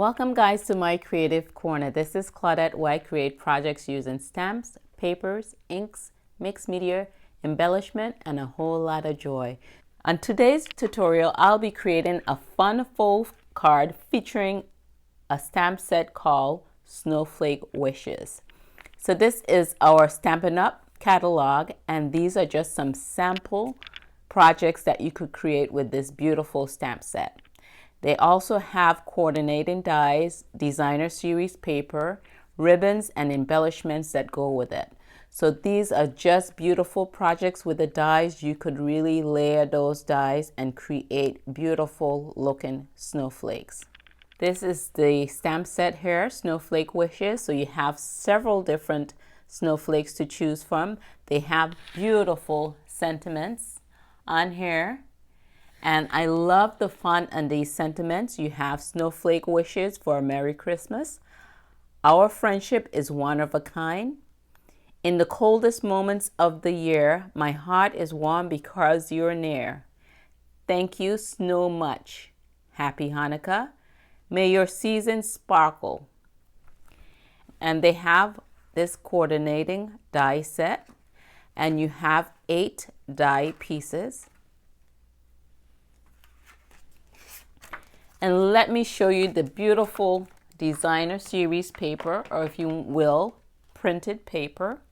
Welcome guys to my creative corner. This is Claudette, where I create projects using stamps, papers, inks, mixed media, embellishment, and a whole lot of joy. On today's tutorial, I'll be creating a fun fold card featuring a stamp set called Snowflake Wishes. So this is our Stampin' Up! Catalog, and these are just some sample projects that you could create with this beautiful stamp set. They also have coordinating dies, designer series paper, ribbons, and embellishments that go with it. So these are just beautiful projects with the dies. You could really layer those dies and create beautiful looking snowflakes. This is the stamp set here, Snowflake Wishes. So you have several different snowflakes to choose from. They have beautiful sentiments on here. And I love the font and these sentiments. You have Snowflake Wishes for a Merry Christmas. Our friendship is one of a kind. In the coldest moments of the year, my heart is warm because you're near. Thank you so much. Happy Hanukkah. May your season sparkle. And they have this coordinating die set. And you have 8 die pieces. And let me show you the beautiful designer series paper, or if you will, printed paper.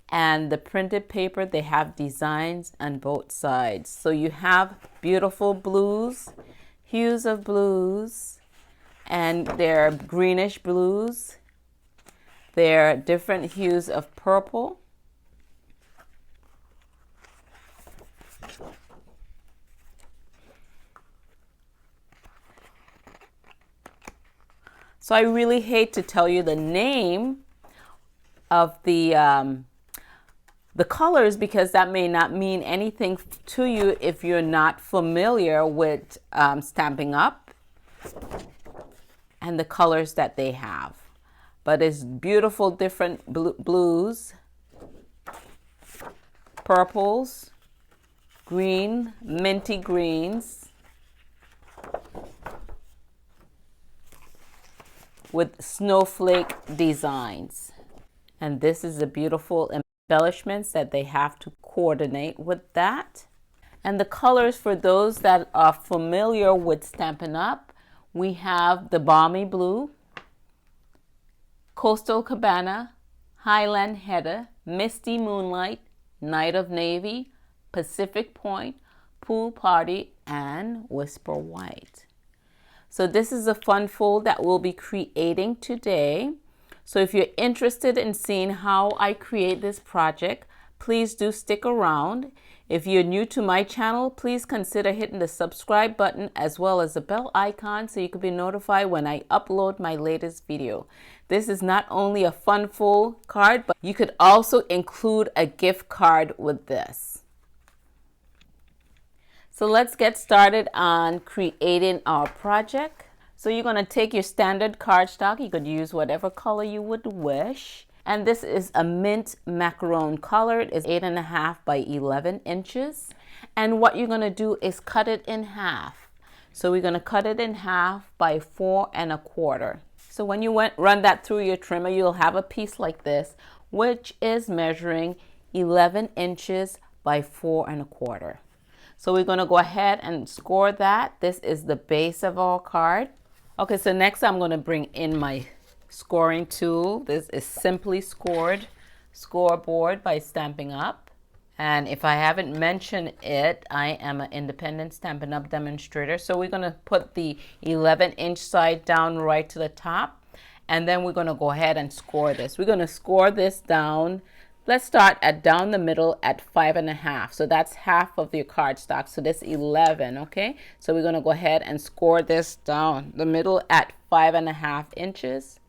And the printed paper, they have designs on both sides. So you have beautiful blues, hues of blues, and they're greenish blues. There are different hues of purple. So I really hate to tell you the name of the colors, because that may not mean anything to you if you're not familiar with Stampin' Up! And the colors that they have. But it's beautiful different blues, purples, green, minty greens, with snowflake designs. And this is the beautiful embellishments that they have to coordinate with that. And the colors, for those that are familiar with Stampin' Up!, we have the Balmy Blue, Coastal Cabana, Highland Heather, Misty Moonlight, Night of Navy, Pacific Point, Pool Party, and Whisper White. So this is a fun fold that we'll be creating today. So if you're interested in seeing how I create this project, please do stick around. If you're new to my channel, please consider hitting the subscribe button as well as the bell icon so you can be notified when I upload my latest video. This is not only a fun fold card, but you could also include a gift card with this. So let's get started on creating our project. So you're going to take your standard cardstock. You could use whatever color you would wish. And this is a mint macaron color. It is 8.5 by 11 inches. And what you're going to do is cut it in half. So we're going to cut it in half by 4 1/4. So when you run that through your trimmer, you'll have a piece like this, which is measuring 11 inches by 4 1/4. So we're going to go ahead and score that. This is the base of our card. Okay, so next I'm going to bring in my scoring tool. This is Simply Scored Scoreboard by Stampin' Up! And if I haven't mentioned it, I am an independent Stampin' Up! Demonstrator. So we're going to put the 11-inch side down right to the top. And then we're going to go ahead and score this. We're going to score this down. Let's start at down the middle at 5 1/2. So that's half of your cardstock. So this 11, okay? So we're going to go ahead and score this down the middle at 5 1/2 inches.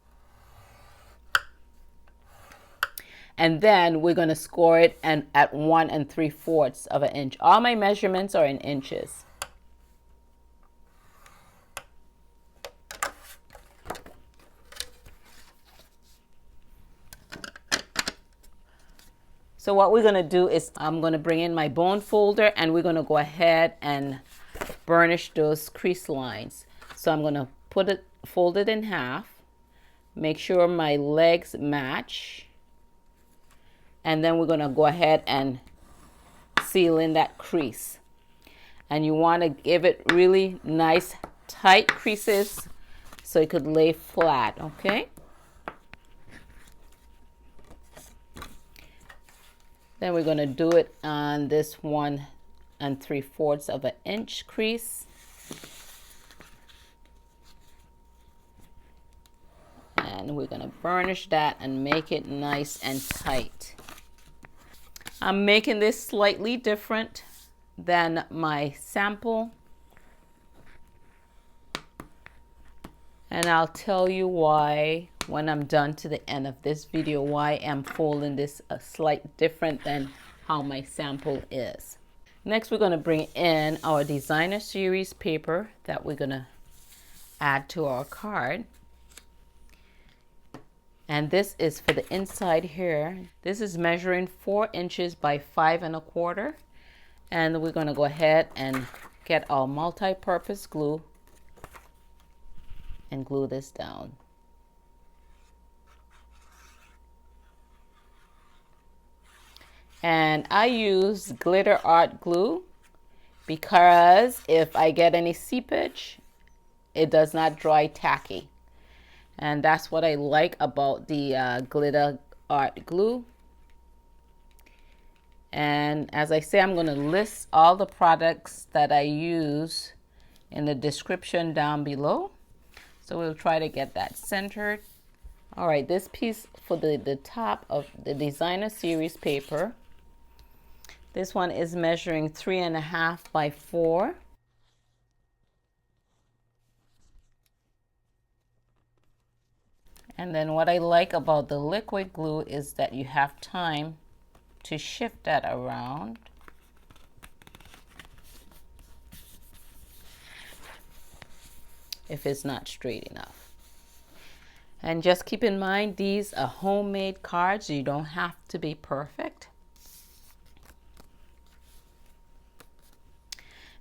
And then we're going to score it at 1 3/4 of an inch. All my measurements are in inches. So what we're going to do is I'm going to bring in my bone folder, and we're going to go ahead and burnish those crease lines. So I'm going to put it fold it in half. Make sure my legs match. And then we're going to go ahead and seal in that crease. And you want to give it really nice tight creases so it could lay flat, okay? Then we're going to do it on this 1 3/4 of an inch crease. And we're going to burnish that and make it nice and tight. I'm making this slightly different than my sample. And I'll tell you why when I'm done to the end of this video, why I'm folding this a slight different than how my sample is. Next, we're going to bring in our designer series paper that we're going to add to our card. And this is for the inside here. This is measuring 4 inches by 5 1/4. And we're going to go ahead and get our multi-purpose glue and glue this down. And I use glitter art glue because if I get any seepage, it does not dry tacky. And that's what I like about the glitter art glue. And as I say, I'm going to list all the products that I use in the description down below. So we'll try to get that centered. All right, this piece for the top of the designer series paper. This one is measuring 3 1/2 by 4. And then what I like about the liquid glue is that you have time to shift that around. If it's not straight enough. And just keep in mind, these are homemade cards. You don't have to be perfect.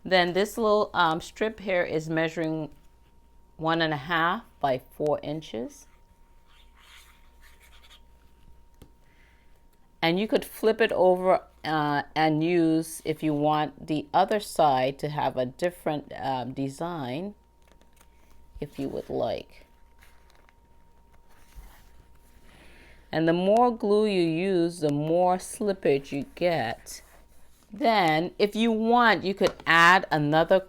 Then this little strip here is measuring 1 1/2 by 4 inches. And you could flip it over and use, if you want the other side to have a different design, if you would like. And the more glue you use, the more slippage you get. Then, if you want, you could add another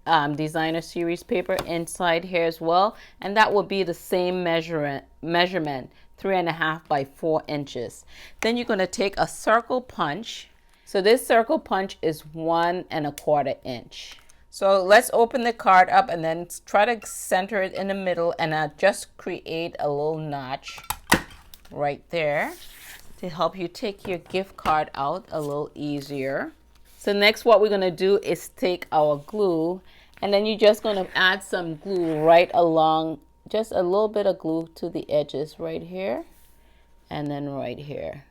designer series paper inside here as well. And that will be the same measurement, 3 1/2 by 4 inches. Then you're going to take a circle punch. So this circle punch is 1 1/4 inch. So let's open the card up and then try to center it in the middle and just create a little notch right there to help you take your gift card out a little easier. So next what we're going to do is take our glue, and then you're just going to add some glue right along, just a little bit of glue to the edges right here and then right here.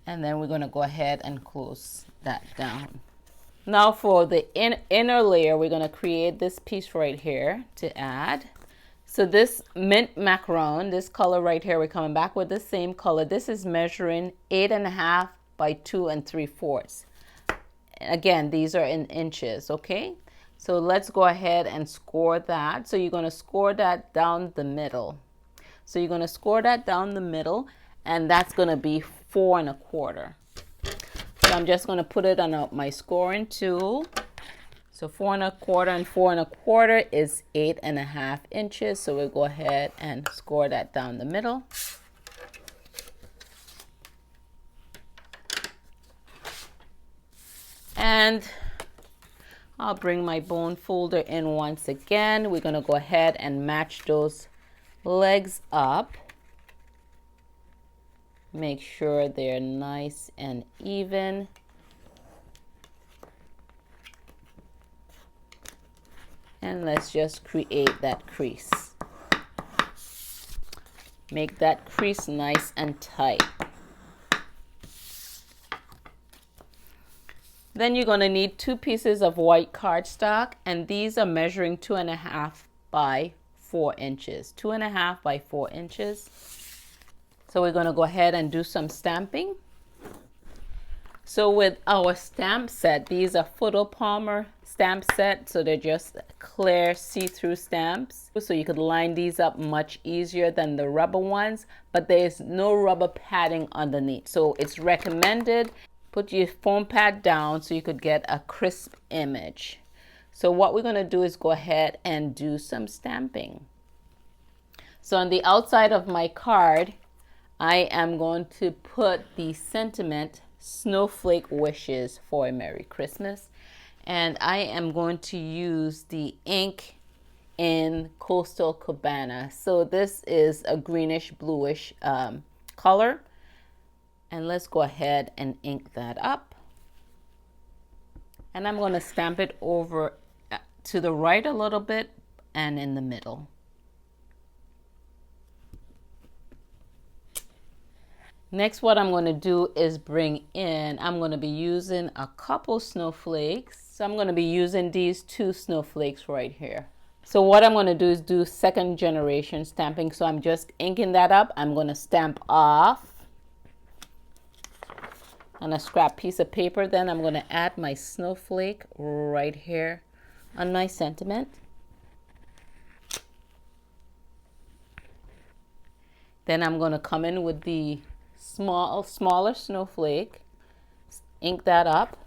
And then we're going to go ahead and close that down. Now for the inner layer, we're going to create this piece right here to add. So this mint macaron, this color right here, we're coming back with the same color. This is measuring 8 1/2 by 2 3/4. Again, these are in inches, okay? So let's go ahead and score that. So you're going to score that down the middle. So you're going to score that down the middle, and that's going to be 4 1/4. So I'm just going to put it on my scoring tool. So 4 1/4 and 4 1/4 is 8 1/2 inches. So we'll go ahead and score that down the middle. And I'll bring my bone folder in once again. We're going to go ahead and match those legs up. Make sure they're nice and even. And let's just create that crease. Make that crease nice and tight. Then you're going to need 2 pieces of white cardstock, and these are measuring 2.5 by 4 inches. 2.5 by 4 inches. So we're going to go ahead and do some stamping. So with our stamp set, these are photo Palmer stamp set, so they're just clear see-through stamps. So you could line these up much easier than the rubber ones, but there's no rubber padding underneath. So it's recommended put your foam pad down so you could get a crisp image. So what we're going to do is go ahead and do some stamping. So on the outside of my card, I am going to put the sentiment Snowflake wishes for a Merry Christmas, and I am going to use the ink in Coastal Cabana. So this is a greenish bluish color, and let's go ahead and ink that up, and I'm going to stamp it over to the right a little bit and in the middle. Next, what I'm going to do is bring in, I'm going to be using a couple snowflakes. So I'm going to be using these 2 snowflakes right here. So what I'm going to do is do 2nd generation stamping. So I'm just inking that up. I'm going to stamp off on a scrap piece of paper. Then I'm going to add my snowflake right here on my sentiment. Then I'm going to come in with the smaller snowflake, ink that up,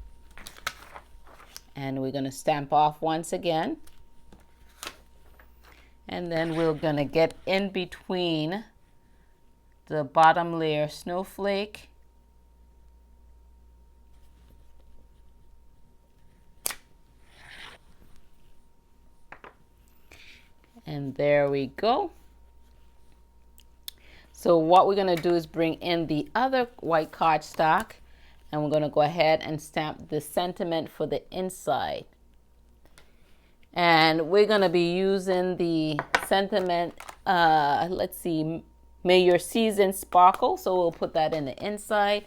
and we're going to stamp off once again. And then we're going to get in between the bottom layer snowflake and there we go. So what we're going to do is bring in the other white cardstock, and we're going to go ahead and stamp the sentiment for the inside. And we're going to be using the sentiment, let's see, May Your Season Sparkle. So we'll put that in the inside.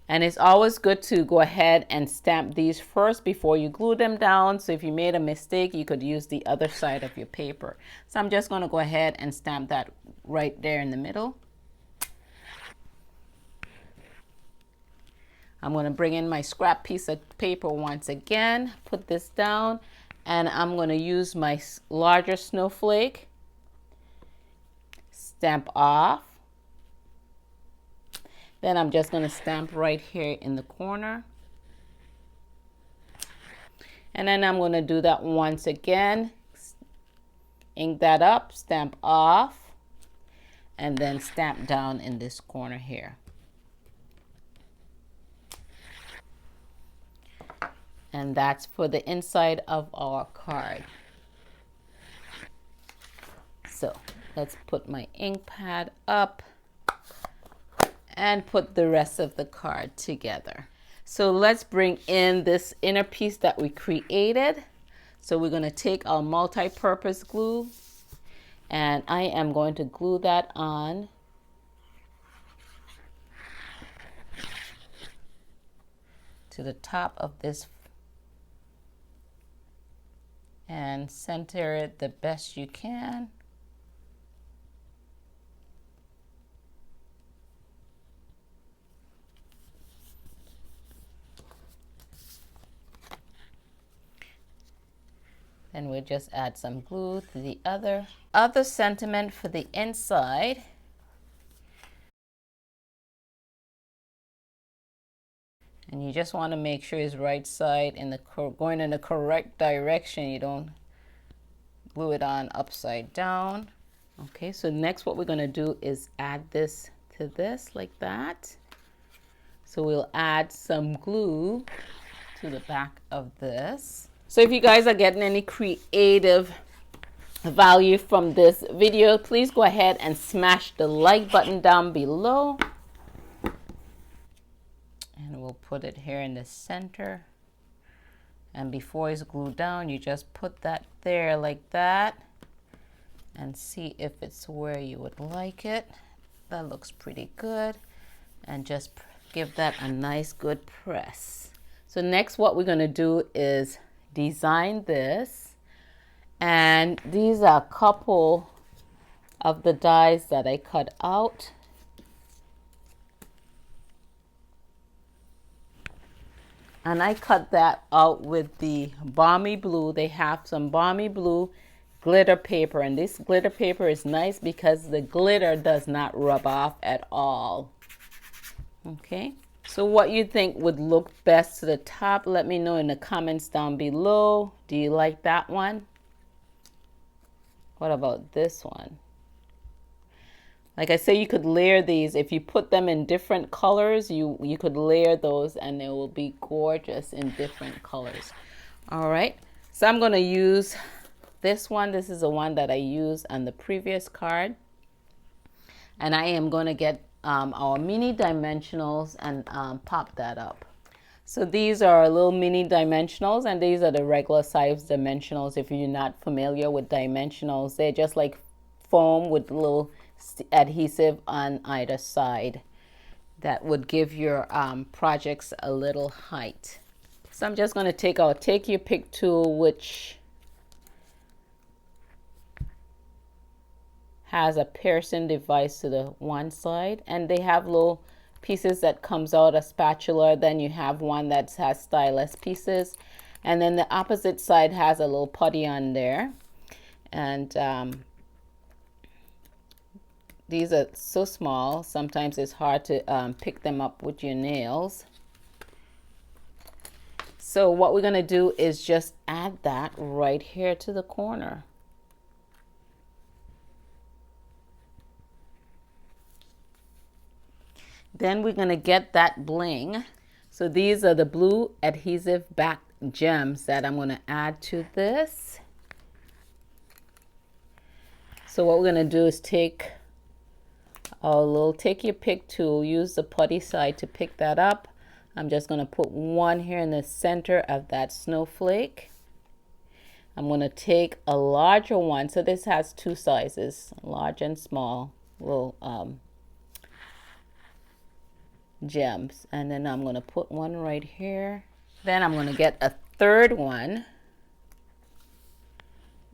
And it's always good to go ahead and stamp these first before you glue them down. So if you made a mistake, you could use the other side of your paper. So I'm just going to go ahead and stamp that right there in the middle. I'm going to bring in my scrap piece of paper once again, put this down, and I'm going to use my larger snowflake, stamp off. Then I'm just going to stamp right here in the corner. And then I'm going to do that once again. Ink that up, stamp off, and then stamp down in this corner here. And that's for the inside of our card. So let's put my ink pad up and put the rest of the card together. So let's bring in this inner piece that we created. So we're going to take our multi-purpose glue, and I am going to glue that on to the top of this and center it the best you can. Then we'll just add some glue to the other sentiment for the inside. And you just want to make sure it's right side in the going in the correct direction. You don't glue it on upside down. Okay, so next what we're going to do is add this to this like that. So we'll add some glue to the back of this. So if you guys are getting any creative value from this video, please go ahead and smash the like button down below. And we'll put it here in the center. And before it's glued down, you just put that there like that and see if it's where you would like it. That looks pretty good. And just give that a nice good press. So next what we're going to do is design this, and these are a couple of the dies that I cut out. And I cut that out with the balmy blue. They have some balmy blue glitter paper, and this glitter paper is nice because the glitter does not rub off at all. Okay, so what you think would look best to the top, let me know in the comments down below. Do you like that one? What about this one? Like I say, you could layer these. If you put them in different colors, you could layer those and they will be gorgeous in different colors. All right, so I'm going to use this one. This is the one that I used on the previous card. And I am going to get our mini dimensionals and pop that up. So these are little mini dimensionals, and these are the regular size dimensionals. If you're not familiar with dimensionals, they're just like foam with little adhesive on either side that would give your projects a little height. So I'm just going to take your pick tool, which has a piercing device to the one side, and they have little pieces that comes out a spatula. Then you have one that has stylus pieces, and then the opposite side has a little putty on there. And these are so small, sometimes it's hard to pick them up with your nails. So what we're going to do is just add that right here to the corner. Then we're going to get that bling. So these are the blue adhesive back gems that I'm going to add to this. So what we're going to do is take your pick tool, use the putty side to pick that up. I'm just going to put one here in the center of that snowflake. I'm going to take a larger one. So this has two sizes, large and small, little gems. And then I'm going to put one right here. Then I'm going to get a third one.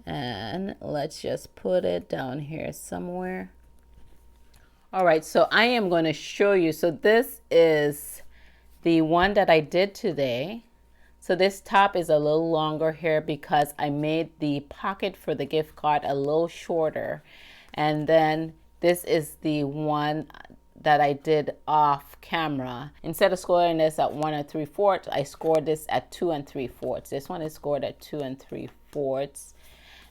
And let's just put it down here somewhere. All right, so I am going to show you. So this is the one that I did today. So this top is a little longer here because I made the pocket for the gift card a little shorter. And then this is the one that I did off camera. Instead of scoring this at 1 3/4, I scored this at 2 3/4. This one is scored at 2 3/4.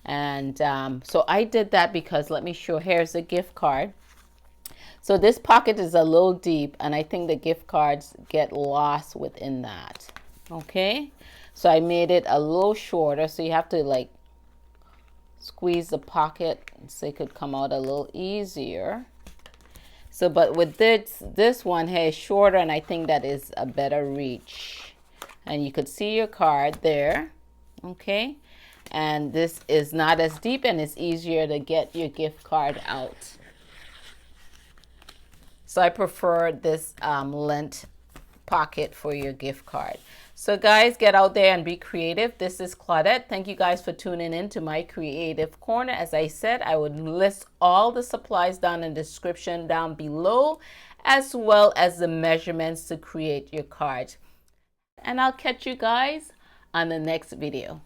And so I did that because, let me show, here's a gift card. So this pocket is a little deep, and I think the gift cards get lost within that. Okay, so I made it a little shorter, so you have to like squeeze the pocket so it could come out a little easier. So but with this one here is shorter, and I think that is a better reach. And you could see your card there. Okay, and this is not as deep, and it's easier to get your gift card out. So I prefer this length pocket for your gift card. So guys, get out there and be creative. This is Claudette. Thank you guys for tuning in to my creative corner. As I said, I would list all the supplies down in the description down below, as well as the measurements to create your card. And I'll catch you guys on the next video.